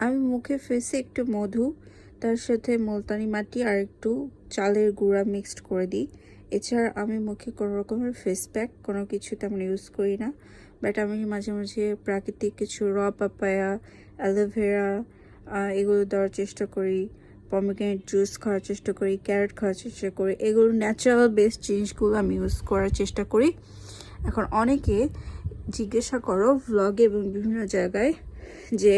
আমি মুখে ফেসে একটু মধু, তার সাথে মুলতানি মাটি আর একটু চালের গুঁড়া মিক্সড করে দিই। এছাড়া আমি মুখে কোনো রকমের ফেস প্যাক কোনো কিছু তেমন ইউজ করি না। বাট আমি মাঝে মাঝে প্রাকৃতিক কিছু পাপায়া, অ্যালোভেরা এগুলো দেওয়ার চেষ্টা করি। পমিগ্রেনেট জুস খাওয়ার চেষ্টা করি, ক্যারট খাওয়ার চেষ্টা করি। এগুলো ন্যাচারাল বেস্ট জিনিসগুলো আমি ইউজ করার চেষ্টা করি। এখন অনেকে জিজ্ঞাসা করো ভ্লগে এবং বিভিন্ন জায়গায় যে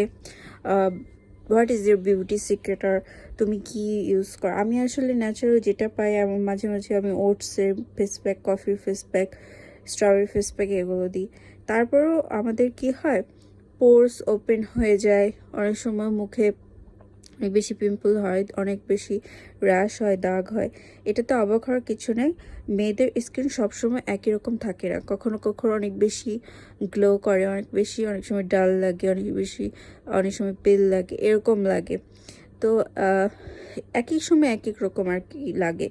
what is your beauty secret, আর তুমি কি ইউজ করো। আমি আসলে ন্যাচারাল যেটা পাই, এবং মাঝে মাঝে আমি ওটসের ফেস প্যাক, কফির face pack, strawberry face pack এগুলো দিই। তারপরেও আমাদের কি হয়, পোর্স ওপেন হয়ে যায়, অনেক সময় মুখে অনেক বেশি পিম্পল হয়, অনেক বেশি র্যাশ হয়, দাগ হয়। এটাতে অবাক হওয়ার কিছু নেই। মেয়েদের স্কিন সবসময় একই রকম থাকে না, কখনো কখনো অনেক বেশি গ্লো করে, অনেক সময় ডাল লাগে, অনেক সময় পেল লাগে, এরকম লাগে। তো একই সময় এক এক রকম আর কি লাগে।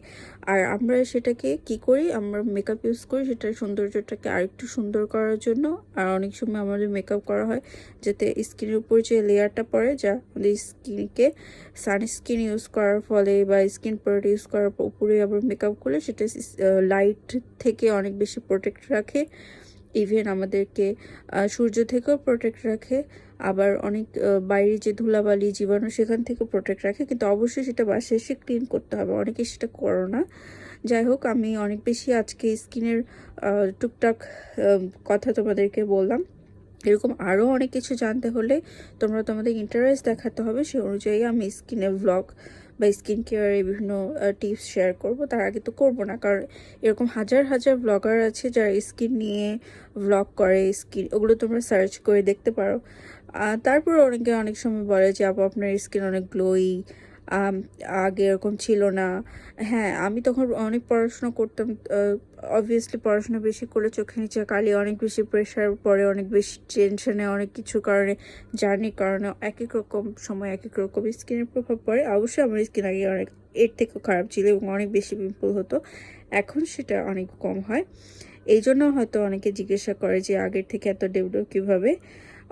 আর আমরা সেটাকে কি করি, আমরা মেকআপ ইউজ করি সেটার সৌন্দর্যটাকে আরেকটু সুন্দর করার জন্য। আর অনেক সময় আমাদের মেকআপ করা হয় যাতে স্কিনের উপর যে লেয়ারটা পড়ে, যা আমাদের স্কিনকে সানস্ক্রিন ইউজ করার ফলে বা স্কিন প্রোডাক্ট ইউজ করার উপরে আবার মেকআপ করলে সেটা লাইট থেকে অনেক বেশি প্রোটেক্ট রাখে। ইভেন আমাদেরকে সূর্য থেকেও প্রোটেক্ট রাখে। আবার অনেক বাইরে যে ধুলাবালি জীবাণু সেখান থেকে প্রোটেক্ট রাখে, কিন্তু অবশ্যই সেটা বাসায় এসে ক্লিন করতে হবে। অনেকে সেটা করো না। যাই হোক, আমি অনেক বেশি আজকে স্কিনের টুকটাক কথা তোমাদেরকে বললাম। এরকম আরও অনেক কিছু জানতে হলে তোমরা তোমাদের ইন্টারেস্ট দেখাতে হবে, সে অনুযায়ী আমি স্কিনের ভ্লগ বা স্কিন কেয়ারের বিভিন্ন টিপস শেয়ার করব। তার আগে তো করবো না, কারণ এরকম হাজার হাজার ব্লগার আছে যারা স্কিন নিয়ে ভ্লগ করে। ওগুলো তোমরা সার্চ করে দেখতে পারো। তারপর অনেকে অনেক সময় বলে যে আপু আপনার স্কিন অনেক গ্লোই, আগে এরকম ছিল না। হ্যাঁ, আমি তখন অনেক পড়াশোনা করতাম। অবভিয়াসলি পড়াশোনা বেশি করলে চোখে নিচে কালি, অনেক বেশি প্রেশার পড়ে, অনেক বেশি টেনশনে, অনেক কিছু কারণে, জার্নির কারণে এক এক রকম সময় এক এক রকম স্কিনের প্রভাব পড়ে। অবশ্যই আমার স্কিন আগে অনেক এর থেকেও খারাপ ছিল এবং অনেক বেশি পিম্পল হতো। এখন সেটা অনেক কম হয়। এই জন্য হয়তো অনেকে জিজ্ঞাসা করে যে আগের থেকে এত ডেভেলপ কীভাবে।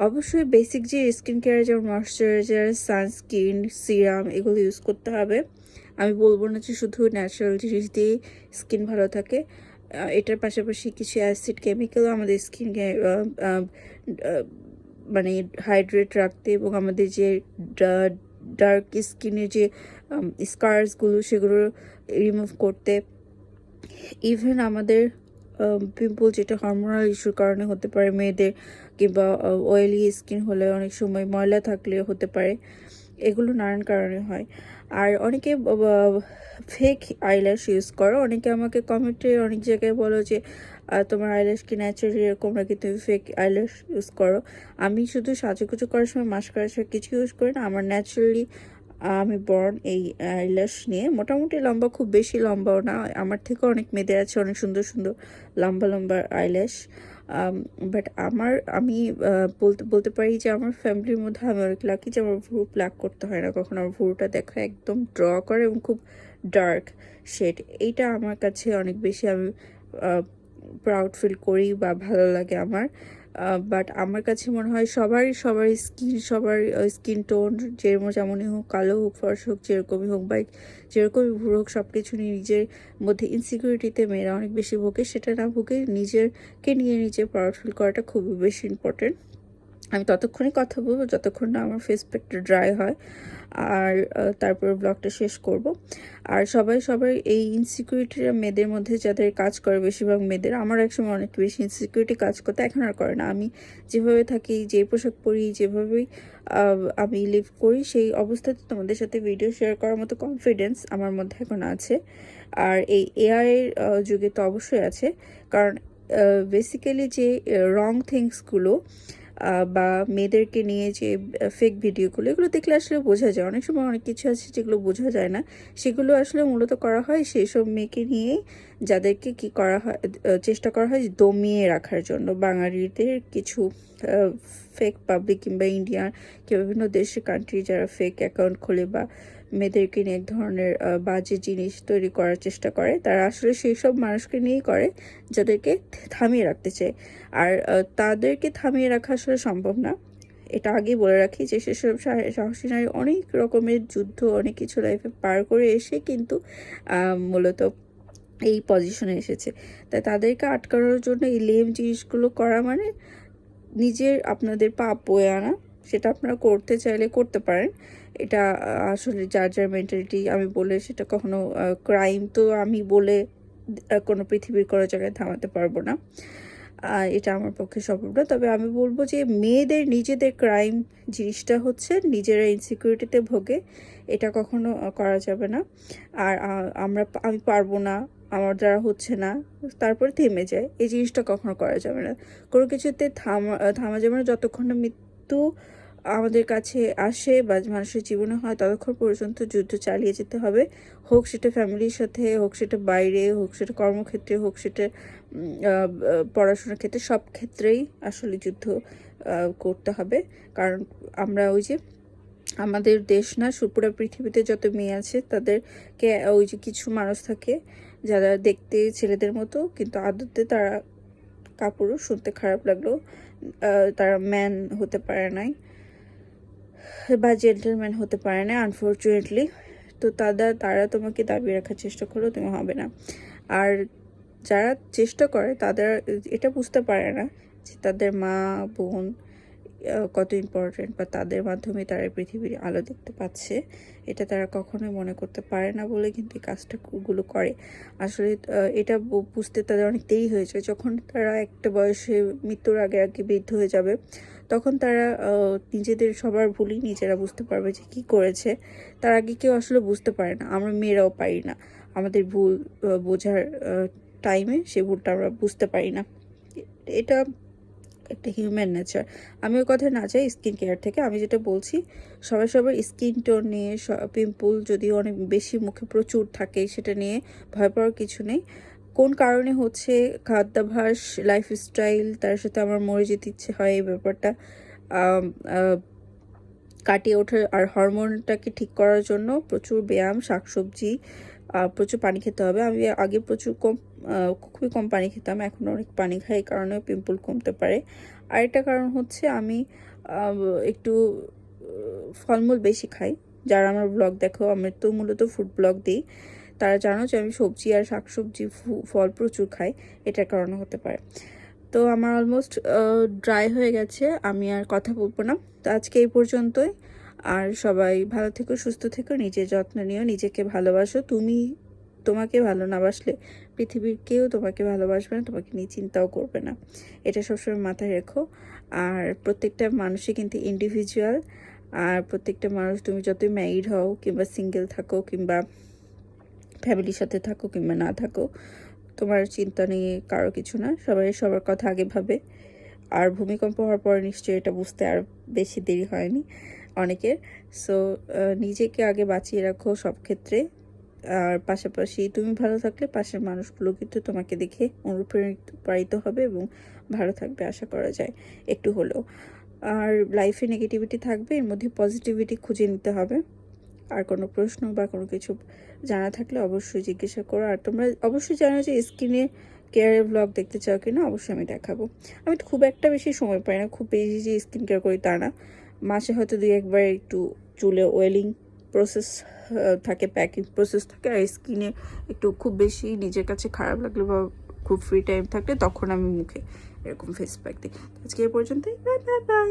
অবশ্যই বেসিক যে স্কিন কেয়ার, যেমন ময়শ্চারাইজার, সানস্ক্রিন, সিরাম, এগুলো ইউজ করতে হবে। আমি বলবো না যে শুধু ন্যাচারাল জিনিস দিয়ে স্কিন ভালো থাকে। এটার পাশাপাশি কিছু অ্যাসিড কেমিক্যালও আমাদের স্কিনকে মানে হাইড্রেট রাখতে এবং আমাদের যে ডার্ক স্কিনের যে স্কার্সগুলো সেগুলো রিমুভ করতে। ইভেন আমাদের পিম্পল যেটা হরমোনাল ইস্যুর কারণে হতে পারে মেয়েদের, কিংবা অয়েলি স্কিন হলে, অনেক সময় ময়লা থাকলে হতে পারে, এগুলো নানান কারণে হয়। আর অনেকে ফেক আইল্যাশ ইউজ করো। অনেকে আমাকে কমেন্টে অনেক জায়গায় বলো যে তোমার আইল্যাশ কি ন্যাচারালি এরকম নাকি তুমি ফেক আইল্যাশ ইউজ করো। আমি শুধু সাজুগুজু করার সময় মাস্কারা ছাড়া কিছু ইউজ করি না। আমার ন্যাচারালি আমি বর্ন এই আইল্যাশ নিয়ে, মোটামুটি লম্বা, খুব বেশি লম্বাও না। আমার থেকেও অনেক মেয়েদের আছে অনেক সুন্দর সুন্দর লম্বা লম্বা আইল্যাশ। বাট আমি বলতে পারি যে আমার ফ্যামিলির মধ্যে আমি অনেক লাকি যে আমার ভুরু প্লাক করতে হয় না কখনো। আমার ভুরুটা দেখা একদম ড্র করে এবং খুব ডার্ক শেড। এইটা আমার কাছে অনেক বেশি, আমি প্রাউড ফিল করি বা ভালো লাগে আমার। বাট আমার কাছে মনে হয় সবার স্কিন টোন যেমনই হোক, কালো হোক, ফর্সা হোক, যেরকমই হোক বা যেরকমই ভুরু হোক, সব কিছু নিয়ে নিজের মধ্যে ইনসিকিউরিটিতে মেয়েরা অনেক বেশি ভোগে। সেটা না ভুগে নিজেকে নিয়ে নিজে প্রাউড ফিল করাটা খুবই বেশি ইম্পর্টেন্ট। আমি ততক্ষণই কথা বলবো যতক্ষণ না আমার ফেস প্যাকটা ড্রাই হয়, আর তারপর ব্লগটা শেষ করব। আর সবাই এই ইনসিকিউরিটিটা মেয়েদের মধ্যে যাদের কাজ করে, বেশিরভাগ মেয়েদের, আমার একসময় অনেক বেশি ইনসিকিউরিটি কাজ করতে, এখন আর করে না। আমি যেভাবে থাকি, যে পোশাক পরি, যেভাবেই আমি লিভ করি, সেই অবস্থাতে তোমাদের সাথে ভিডিও শেয়ার করার মতো কনফিডেন্স আমার মধ্যে এখন আছে। আর এই এআই এর যুগে তো অবশ্যই আছে, কারণ বেসিক্যালি যে রং থিংসগুলো বা মেয়েদেরকে নিয়ে যে ফেক ভিডিওগুলো, এগুলো দেখলে আসলে বোঝা যায়। অনেক সময় অনেক কিছু আছে যেগুলো বোঝা যায় না, সেগুলো আসলে মূলত করা হয় সেই সব মেয়েকে নিয়েই, যাদেরকে কি করা হয়, চেষ্টা করা হয় দমিয়ে রাখার জন্য। বাঙালিদের কিছু ফেক পাবলিক কিংবা ইন্ডিয়ান কিংবা বিভিন্ন দেশের কান্ট্রি যারা ফেক অ্যাকাউন্ট খোলে বা মেয়েদেরকে নিয়ে এক ধরনের বাজে জিনিস তৈরি করার চেষ্টা করে, তারা আসলে সেই সব মানুষকে নিয়েই করে যাদেরকে থামিয়ে রাখতে চায়। আর তাদেরকে থামিয়ে রাখা আসলে সম্ভব না। এটা আগেই বলে রাখি যে সেসব সাহসী নারী অনেক রকমের যুদ্ধ অনেক কিছু লাইফে পার করে এসে কিন্তু মূলত এই পজিশনে এসেছে। তাই তাদেরকে আটকানোর জন্য এই লেম জিনিসগুলো করা মানে নিজের আপনাদের পাপ বয়ে আনা। সেটা আপনারা করতে চাইলে করতে পারেন। এটা আসলে যার যার মেন্টালিটি। আমি বলে সেটা কখনো ক্রাইম তো আমি বলে কোনো পৃথিবীর কোনো জায়গায় থামাতে পারবো না, এটা আমার পক্ষে সম্ভব না। তবে আমি বলবো যে মেয়েদের নিজেদের ক্রাইম জিনিসটা হচ্ছে নিজেরা ইনসিকিউরিটিতে ভোগে, এটা কখনো করা যাবে না। আর আমি পারবো না, আমার দ্বারা হচ্ছে না, তারপরে থেমে যায়, এই জিনিসটা কখনো করা যাবে না। কোনো কিছুতে থামা যাবে না যতক্ষণ না মৃত্যু আমাদের কাছে আসে বা মানুষের জীবনে হয়, ততক্ষণ পর্যন্ত যুদ্ধ চালিয়ে যেতে হবে। হোক সেটা ফ্যামিলির সাথে, হোক সেটা বাইরে, হোক সেটা কর্মক্ষেত্রে, হোক সেটা পড়াশোনার ক্ষেত্রে, সব ক্ষেত্রেই আসলে যুদ্ধ করতে হবে। কারণ আমরা ওই যে আমাদের দেশ না, পুরো পৃথিবীতে যত মেয়ে আছে তাদেরকে ওই যে কিছু মানুষ থাকে যারা দেখতে ছেলেদের মতো কিন্তু আদতে তারা কাপুরুষ। শুনতে খারাপ লাগলেও তারা ম্যান হতে পারে নাই বা জেন্টলম্যান হতে পারে না আনফর্চুনেটলি। তো তারা তোমাকে দাবিয়ে রাখার চেষ্টা করলেও তুমি হবে না। আর যারা চেষ্টা করে তাদের এটা বুঝতে পারে না যে তাদের মা বোন কত ইম্পর্টেন্ট, বা তাদের মাধ্যমে তারা পৃথিবীর আলো দেখতে পাচ্ছে, এটা তারা কখনোই মনে করতে পারে না বলে কিন্তু এই কাজটাগুলো করে। আসলে এটা বুঝতে তাদের অনেক দেরি হয়ে যায়। যখন তারা একটা বয়সে মৃত্যুর আগে আগে বৃদ্ধ হয়ে যাবে, তখন তারা নিজেদের সবার ভুলই নিজেরা বুঝতে পারবে যে কী করেছে। তার আগে কেউ আসলে বুঝতে পারে না। আমরা মেয়েরাও পারি না, আমাদের ভুল বোঝার টাইমে সে ভুলটা আমরা বুঝতে পারি না। এটা একটা হিউম্যান নেচার। আমি ওই কথা না চাই স্কিন কেয়ার থেকে। আমি যেটা বলছি, সবার স্কিন টোন নিয়ে, পিম্পল যদি অনেক বেশি মুখে প্রচুর থাকে সেটা নিয়ে ভয় পাওয়ার কিছু নেই। কোন কারণে হচ্ছে, খাদ্যাভ্যাস, লাইফস্টাইল, তার সাথে আমার মরে যেতে ইচ্ছে হয়, এই ব্যাপারটা কাটিয়ে ওঠার আর হরমোনটাকে ঠিক করার জন্য প্রচুর ব্যায়াম, শাকসবজি, প্রচুর পানি খেতে হবে। আমি আগে খুবই কম পানি খেতাম, এখন অনেক পানি খাই, এই কারণে পিম্পল কমতে পারে। আরেকটা কারণ হচ্ছে আমি একটু ফলমূল বেশি খাই। যারা আমার ব্লগ দেখো, আমি তো মূলত ফুড ব্লগ দিই, তারা জানো যে আমি সবজি আর শাকসবজি ফল প্রচুর খাই, এটার কারণে হতে পারে। তো আমার অলমোস্ট ড্রাই হয়ে গেছে, আমি আর কথা বলবো না। তো আজকে এই পর্যন্তই। আর সবাই ভালো থেকো, সুস্থ থেকো, নিজের যত্ন নিও, নিজেকে ভালোবাসো। তোমাকে ভালো না বাসলে পৃথিবীর কেউ তোমাকে ভালোবাসবে না, তোমাকে নিয়ে চিন্তাও করবে না। এটা সবসময় মাথায় রেখো। আর প্রত্যেকটা মানুষই কিন্তু ইন্ডিভিজুয়াল। আর প্রত্যেকটা মানুষ, তুমি যতই ম্যারিড হও কিংবা সিঙ্গেল থাকো কিংবা ফ্যামিলির সাথে থাকো কিংবা না থাকো, তোমার চিন্তা নিয়ে কারো কিছু না। সবাই সবার কথা আগে ভাবে। আর ভূমিকম্প হওয়ার পর নিশ্চয়ই এটা বুঝতে আর বেশি দেরি হয়নি অনেকের। সো নিজেকে আগে বাঁচিয়ে রাখো সব ক্ষেত্রে। আর পাশাপাশি তুমি ভালো থাকলে পাশের মানুষগুলো কিন্তু তোমাকে দেখে অনুপ্রাণিত হবে এবং ভালো থাকবে আশা করা যায় একটু হলেও। আর লাইফে নেগেটিভিটি থাকবে, এর মধ্যে পজিটিভিটি খুঁজে নিতে হবে। আর কোনো প্রশ্ন বা কোনো কিছু জানা থাকলে অবশ্যই জিজ্ঞাসা করো। আর তোমরা অবশ্যই জানো যে স্কিনে কেয়ারের ব্লগ দেখতে চাও কিনা, অবশ্যই আমি দেখাবো। আমি তো খুব একটা বেশি সময় পাই না, খুব বেশি যে স্কিন কেয়ার করি তা না। মাসে হয়তো 2-1 বার একটু চুলে ওয়েলিং প্রসেস থাকে, প্যাকিং প্রসেস থাকে। আর স্কিনে একটু খুব বেশি নিজের কাছে খারাপ লাগলে বা খুব ফ্রি টাইম থাকলে তখন আমি মুখে এরকম ফেস প্যাক দিই। আজকে এ পর্যন্তই, বাই বাই বাই।